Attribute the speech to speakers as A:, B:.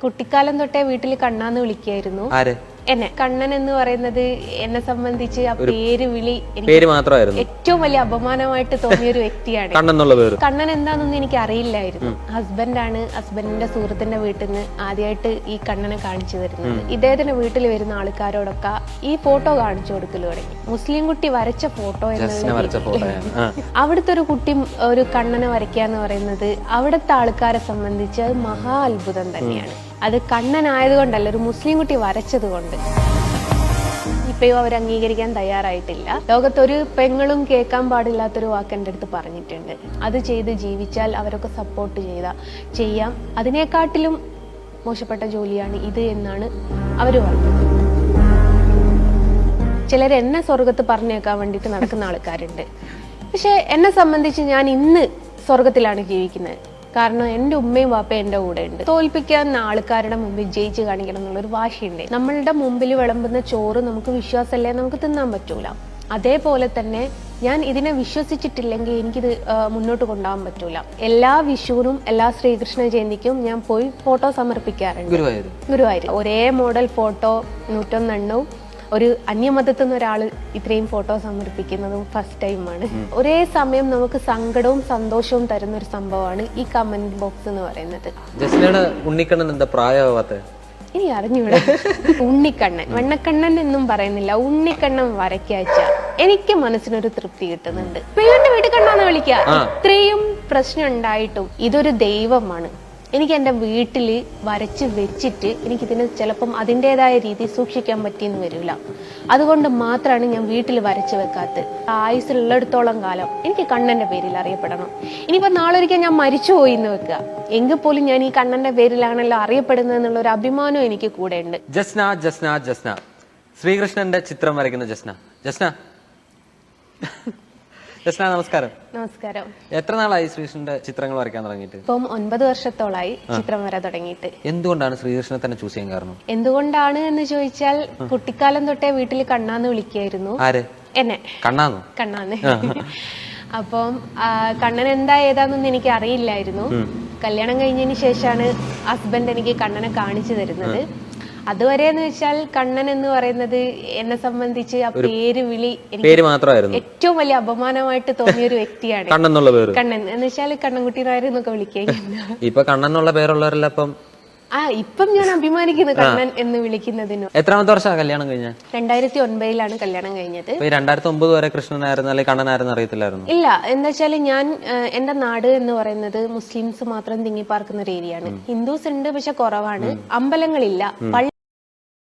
A: കുട്ടിക്കാലം തൊട്ടേ വീട്ടിൽ കണ്ണാന്ന് വിളിക്കായിരുന്നു. എന്നെ കണ്ണൻ എന്ന് പറയുന്നത് എന്നെ സംബന്ധിച്ച് ആ പേര് വിളി ഏറ്റവും വലിയ അപമാനമായിട്ട് തോന്നിയ ഒരു വ്യക്തിയാണ്. കണ്ണൻ എന്താണെന്നൊന്നും എനിക്ക് അറിയില്ലായിരുന്നു. ഹസ്ബൻഡാണ് ഹസ്ബൻഡിന്റെ സുഹൃത്തിന്റെ വീട്ടിൽ നിന്ന് ആദ്യമായിട്ട് ഈ കണ്ണനെ കാണിച്ചു തരുന്നത്. ഇദ്ദേഹത്തിന്റെ വീട്ടിൽ വരുന്ന ആൾക്കാരോടൊക്കെ ഈ ഫോട്ടോ കാണിച്ചു കൊടുക്കൽ തുടങ്ങി. മുസ്ലിം കുട്ടി വരച്ച ഫോട്ടോ എന്നുള്ള അവിടുത്തെ ഒരു കുട്ടി ഒരു കണ്ണനെ വരയ്ക്കുക എന്ന് പറയുന്നത് അവിടുത്തെ ആൾക്കാരെ സംബന്ധിച്ച് അത് മഹാ അത്ഭുതം തന്നെയാണ്. അത് കണ്ണനായതുകൊണ്ടല്ല, ഒരു മുസ്ലിം കുട്ടി വരച്ചത് കൊണ്ട്. ഇപ്പയും അവർ അംഗീകരിക്കാൻ തയ്യാറായിട്ടില്ല. ലോകത്തൊരു പെങ്ങളും കേൾക്കാൻ പാടില്ലാത്തൊരു വാക്ക് എൻ്റെ അടുത്ത് പറഞ്ഞിട്ടുണ്ട്. അത് ചെയ്ത് ജീവിച്ചാൽ അവരൊക്കെ സപ്പോർട്ട് ചെയ്യാം, അതിനെക്കാട്ടിലും മോശപ്പെട്ട ജോലിയാണ് ഇത് എന്നാണ് അവർ പറഞ്ഞത്. ചിലർ എന്നെ സ്വർഗത്ത് പറഞ്ഞേക്കാൻ വേണ്ടിയിട്ട് നടക്കുന്ന ആൾക്കാരുണ്ട്. പക്ഷെ എന്നെ സംബന്ധിച്ച് ഞാൻ ഇന്ന് സ്വർഗത്തിലാണ് ജീവിക്കുന്നത്. കാരണം എൻ്റെ ഉമ്മയും വാപ്പയും എൻ്റെ കൂടെ ഉണ്ട്. തോൽപ്പിക്കാൻ ആൾക്കാരുടെ മുമ്പിൽ ജയിച്ച് കാണിക്കണം എന്നുള്ളൊരു വാശിയുണ്ട്. നമ്മളുടെ മുമ്പിൽ വിളമ്പുന്ന ചോറ് നമുക്ക് വിശ്വാസമല്ലേ നമുക്ക് തിന്നാൻ പറ്റൂല. അതേപോലെ തന്നെ ഞാൻ ഇതിനെ വിശ്വസിച്ചിട്ടില്ലെങ്കിൽ എനിക്കിത് മുന്നോട്ട് കൊണ്ടുപോകാൻ പറ്റൂല. എല്ലാ വിഷുവിനും എല്ലാ ശ്രീകൃഷ്ണ ജയന്തിക്കും ഞാൻ പോയി ഫോട്ടോ സമർപ്പിക്കാറുണ്ട്. ഗുരുവായൂർ ഒരേ മോഡൽ ഫോട്ടോ 101 എണ്ണവും ഒരു അന്യമതത്തിൽ നിന്ന് ഒരാൾ ഇത്രയും ഫോട്ടോ സമർപ്പിക്കുന്നതും ഫസ്റ്റ് ടൈമാണ്. ഒരേ സമയം നമുക്ക് സങ്കടവും സന്തോഷവും തരുന്ന ഒരു സംഭവമാണ് ഈ കമന്റ് ബോക്സ് എന്ന് പറയുന്നത്.
B: ഉണ്ണിക്കണ്ണൻ എന്താ പ്രായമാവാത്ത
A: ഇനി അറിഞ്ഞൂടെ. ഉണ്ണിക്കണ്ണൻ വെണ്ണക്കണ്ണൻ എന്നും പറയുന്നില്ല, ഉണ്ണിക്കണ്ണൻ വരയ്ക്കാച്ച എനിക്ക് മനസ്സിനൊരു തൃപ്തി കിട്ടുന്നുണ്ട്. പെയ്യന്റെ വീട്ടിൽ കണ്ണാന്ന് വിളിക്കുക. ഇത്രയും പ്രശ്നം ഉണ്ടായിട്ടും ഇതൊരു ദൈവമാണ്. എനിക്ക് എൻ്റെ വീട്ടിൽ വരച്ച് വെച്ചിട്ട് എനിക്കിതിന് ചിലപ്പം അതിൻ്റെതായ രീതി സൂക്ഷിക്കാൻ പറ്റിയെന്ന് വരില്ല. അതുകൊണ്ട് മാത്രമാണ് ഞാൻ വീട്ടിൽ വരച്ച് വെക്കാത്തത്. ആയുസ്സിലുള്ളിടത്തോളം കാലം എനിക്ക് കണ്ണന്റെ പേരിൽ അറിയപ്പെടണം. ഇനിയിപ്പോൾ നാളെ ഒരിക്കൽ ഞാൻ മരിച്ചുപോയി എന്ന് വെക്കുക, എങ്കിൽ പോലും ഞാൻ ഈ കണ്ണന്റെ പേരിലാണല്ലോ അറിയപ്പെടുന്നത് എന്നുള്ള ഒരു അഭിമാനം എനിക്ക് കൂടെ ഉണ്ട്.
B: ജസ്ന ശ്രീകൃഷ്ണന്റെ ചിത്രം വരയ്ക്കുന്ന ജസ്ന നമസ്കാരം.
A: നമസ്കാരം.
B: എത്ര നാളായി ശ്രീകൃഷ്ണന്റെ ചിത്രങ്ങൾ വരയ്ക്കാൻ തുടങ്ങിയിട്ട്?
A: ഇപ്പം 9 വർഷത്തോളായി ചിത്രം വര തുടങ്ങിയിട്ട്.
B: എന്തുകൊണ്ടാണ് ശ്രീകൃഷ്ണനെ തന്നെ ചൂസ് ചെയ്യാൻ കാരണം?
A: എന്തുകൊണ്ടാണ് എന്ന് ചോദിച്ചാൽ കുട്ടിക്കാലം തൊട്ടേ വീട്ടിൽ കണ്ണാന്ന് വിളിക്കായിരുന്നു. എന്നെ കണ്ണാന്ന്. അപ്പം കണ്ണൻ എന്താ ഏതാന്നൊന്നും എനിക്ക് അറിയില്ലായിരുന്നു. കല്യാണം കഴിഞ്ഞതിന് ശേഷമാണ് ഹസ്ബൻഡ് എനിക്ക് കണ്ണനെ കാണിച്ചു തരുന്നത്. അതുവരെ എന്ന് വെച്ചാൽ കണ്ണൻ എന്ന് പറയുന്നത് എന്നെ സംബന്ധിച്ച് ആ പേര് വിളി ഏറ്റവും വലിയ അപമാനമായിട്ട് തോന്നിയ ഒരു വ്യക്തിയാണ്. കണ്ണൻ എന്ന് വെച്ചാൽ കണ്ണൻകുട്ടി നായർ എന്നൊക്കെ വിളിക്കുക.
B: ഇപ്പൊ കണ്ണൻ എന്നുള്ള പേരുള്ളവരെല്ലാം
A: ഇപ്പം ഞാൻ അഭിമാനിക്കുന്നു കണ്ണൻ എന്ന് വിളിക്കുന്നതിന്.
B: എത്രാമത്തെ വർഷമാണ് കല്യാണം കഴിഞ്ഞ?
A: 2009 കല്യാണം കഴിഞ്ഞത്.
B: 2009 വരെ കൃഷ്ണനായിരുന്നു അല്ലെങ്കിൽ കണ്ണനായിരുന്നു അറിയത്തില്ലായിരുന്നു?
A: ഇല്ല, എന്താ വെച്ചാല് ഞാൻ എന്റെ നാട് എന്ന് പറയുന്നത് മുസ്ലിംസ് മാത്രം തിങ്ങിപ്പാർക്കുന്ന ഒരു ഏരിയയാണ്. ഹിന്ദുസ് ഉണ്ട്, പക്ഷെ കുറവാണ്. അമ്പലങ്ങളില്ല.